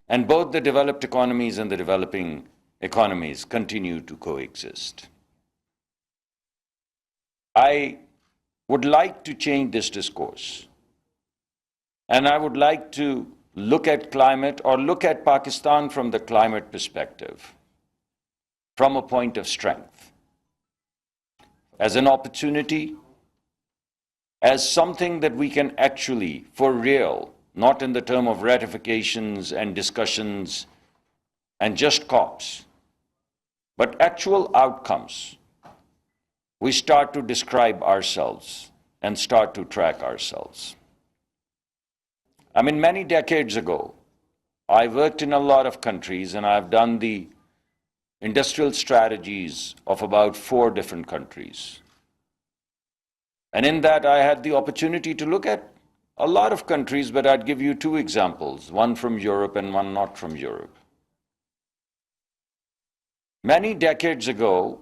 And both the developed economies and the developing economies continue to coexist. I would like to change this discourse. And I would like to look at climate, or look at Pakistan from the climate perspective, from a point of strength, as an opportunity, as something that we can actually, for real, not in the term of ratifications and discussions and just COPs, but actual outcomes, we start to describe ourselves and start to track ourselves. I mean, many decades ago, I worked in a lot of countries, and I've done the industrial strategies of about 4 different countries. And in that, I had the opportunity to look at a lot of countries, but I'd give you 2 examples, one from Europe and one not from Europe. Many decades ago,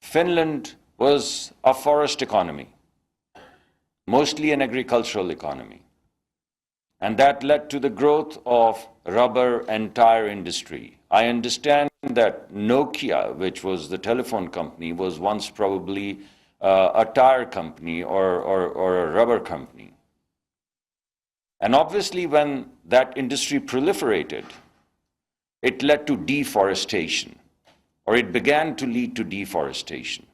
Finland was a forest economy, mostly an agricultural economy. And that led to the growth of rubber and tire industry. I understand that Nokia, which was the telephone company, was once probably a tire company or a rubber company. And obviously, when that industry proliferated, it led to deforestation, or it began to lead to deforestation.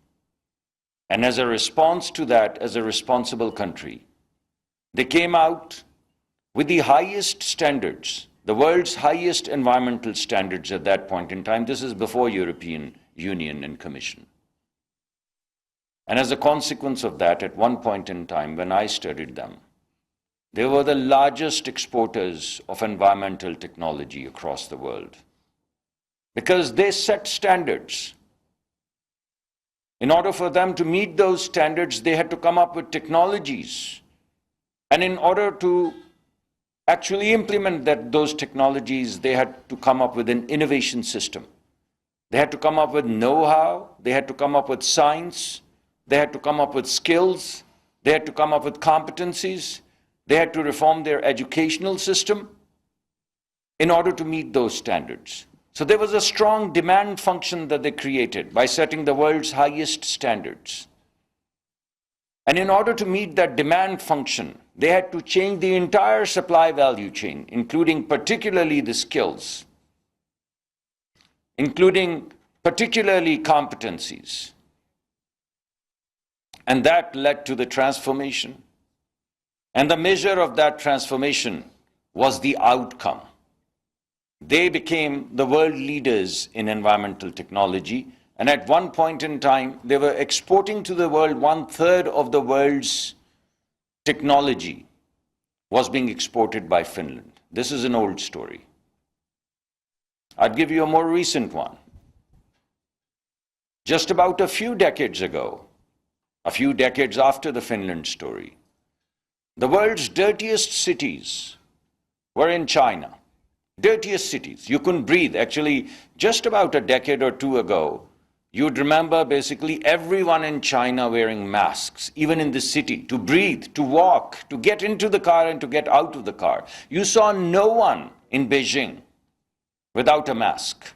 And as a response to that, as a responsible country, they came out with the highest standards, the world's highest environmental standards at that point in time. This is before European Union and Commission. And as a consequence of that, at one point in time, when I studied them, they were the largest exporters of environmental technology across the world, because they set standards. In order for them to meet those standards, they had to come up with technologies. And in order to actually implement those technologies, they had to come up with an innovation system. They had to come up with know-how, they had to come up with science, they had to come up with skills, they had to come up with competencies, they had to reform their educational system in order to meet those standards. So there was a strong demand function that they created by setting the world's highest standards. And in order to meet that demand function, they had to change the entire supply value chain, including particularly the skills, including particularly competencies. And that led to the transformation. And the measure of that transformation was the outcome. They became the world leaders in environmental technology. And at one point in time, they were exporting to the world 1/3 of the world's technology was being exported by Finland. This is an old story. I'd give you a more recent one. Just about a few decades ago, a few decades after the Finland story, the world's dirtiest cities were in China. Dirtiest cities. You couldn't breathe. Actually, just about a decade or 2 ago, you'd remember basically everyone in China wearing masks, even in the city, to breathe, to walk, to get into the car and to get out of the car. You saw no one in Beijing without a mask.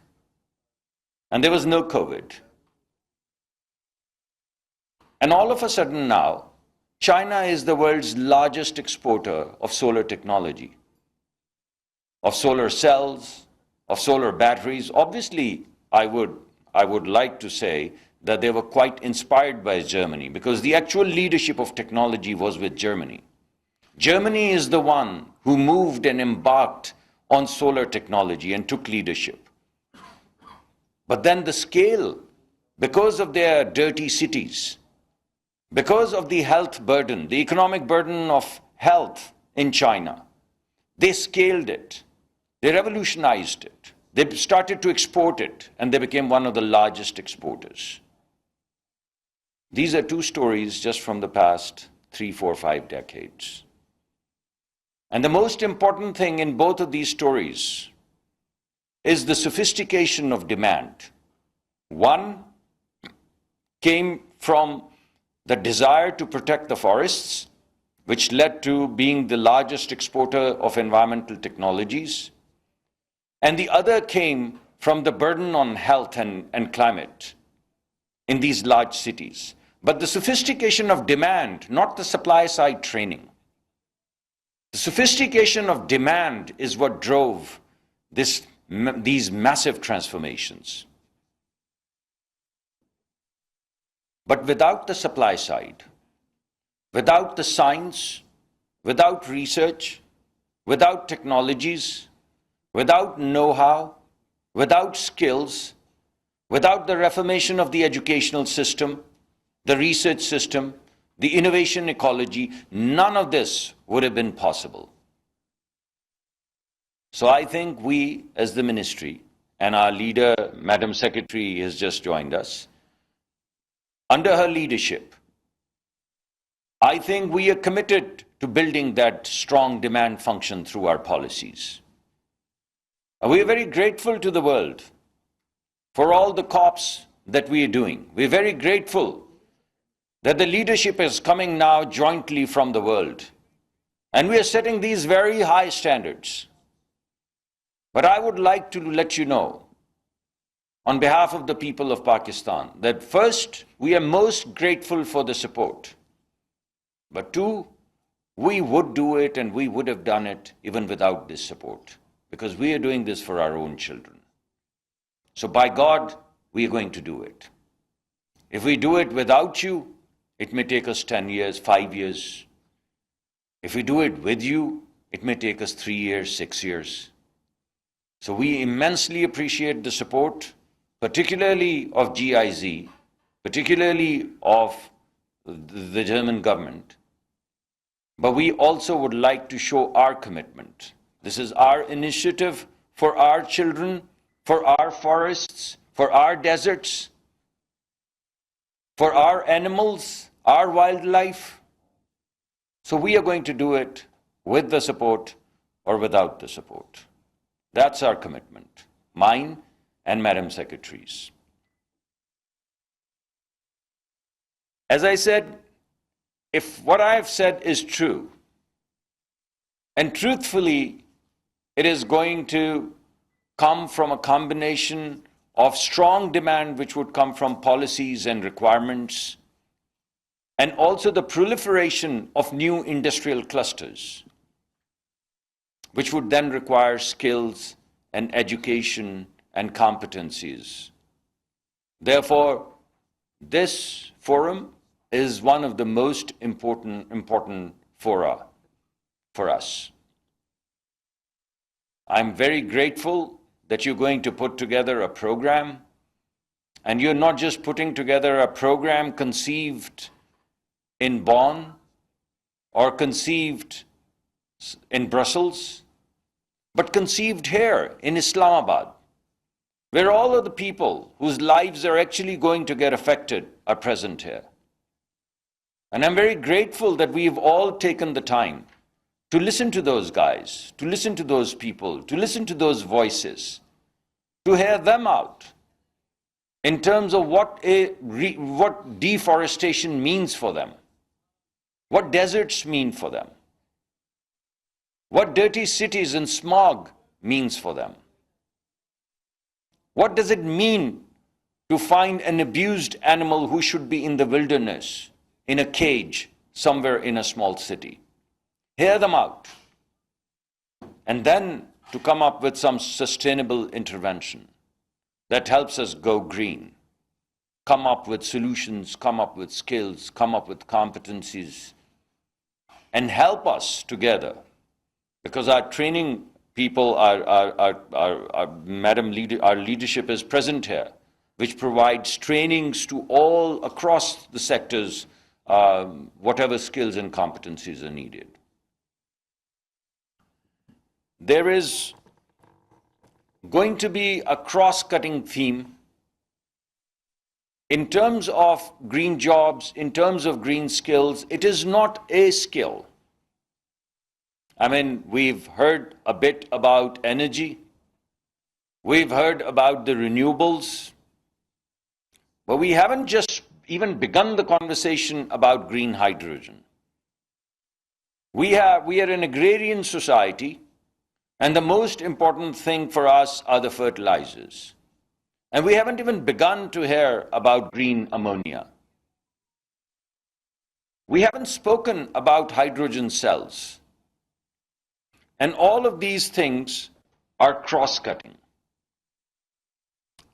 And there was no COVID. And all of a sudden now, China is the world's largest exporter of solar technology, of solar cells, of solar batteries. Obviously, I would like to say that they were quite inspired by Germany, because the actual leadership of technology was with Germany. Germany is the one who moved and embarked on solar technology and took leadership. But then the scale, because of their dirty cities, because of the health burden, the economic burden of health in China, they scaled it, they revolutionized it. They started to export it, and they became one of the largest exporters. These are 2 stories just from the past 3, 4, 5 decades. And the most important thing in both of these stories is the sophistication of demand. One came from the desire to protect the forests, which led to being the largest exporter of environmental technologies. and the other came from the burden on health and climate in these large cities. But the sophistication of demand, not the supply side training. The sophistication of demand is what drove these massive transformations. But without the supply side, without the science, without research, without technologies, without know-how, without skills, without the reformation of the educational system, the research system, the innovation ecology, none of this would have been possible. So I think we, as the ministry, and our leader, Madam Secretary, has just joined us, under her leadership, I think we are committed to building that strong demand function through our policies. We are very grateful to the world for all the COPs that we are doing. We are very grateful that the leadership is coming now jointly from the world. And we are setting these very high standards. But I would like to let you know, on behalf of the people of Pakistan, that first, we are most grateful for the support. But two, we would do it and we would have done it even without this support, because we are doing this for our own children. So by God, we are going to do it. If we do it without you, it may take us 10 years, 5 years. If we do it with you, it may take us 3 years, 6 years. So we immensely appreciate the support, particularly of GIZ, particularly of the German government. But we also would like to show our commitment. This is our initiative for our children, for our forests, for our deserts, for our animals, our wildlife. So we are going to do it with the support or without the support. That's our commitment, mine and Madam Secretary's. As I said, if what I have said is true, and truthfully, it is going to come from a combination of strong demand which would come from policies and requirements, and also the proliferation of new industrial clusters, which would then require skills and education and competencies. Therefore, this forum is one of the most important fora for us. I'm very grateful that you're going to put together a program, and you're not just putting together a program conceived in Bonn or conceived in Brussels, but conceived here in Islamabad, where all of the people whose lives are actually going to get affected are present here. And I'm very grateful that we've all taken the time to listen to those guys, to listen to those people, to listen to those voices, to hear them out in terms of what deforestation means for them, what deserts mean for them, what dirty cities and smog means for them. What does it mean to find an abused animal who should be in the wilderness, in a cage, somewhere in a small city? Hear them out. And then to come up with some sustainable intervention that helps us go green, come up with solutions, come up with skills, come up with competencies, and help us together. Because our training people, our leadership is present here, which provides trainings to all across the sectors, whatever skills and competencies are needed. There is going to be a cross-cutting theme in terms of green jobs, in terms of green skills. It is not a skill. I mean, we've heard a bit about energy. We've heard about the renewables. But we haven't just even begun the conversation about green hydrogen. We are an agrarian society. And the most important thing for us are the fertilizers. And we haven't even begun to hear about green ammonia. We haven't spoken about hydrogen cells. And all of these things are cross-cutting.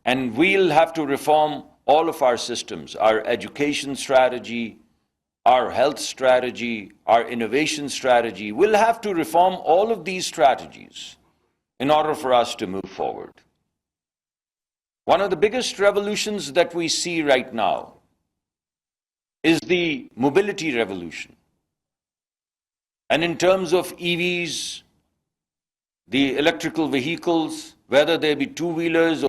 And we'll have to reform all of our systems, our education strategy, our health strategy, our innovation strategy. We'll have to reform all of these strategies in order for us to move forward. One of the biggest revolutions that we see right now is the mobility revolution. And in terms of EVs, the electrical vehicles, whether they be two-wheelers or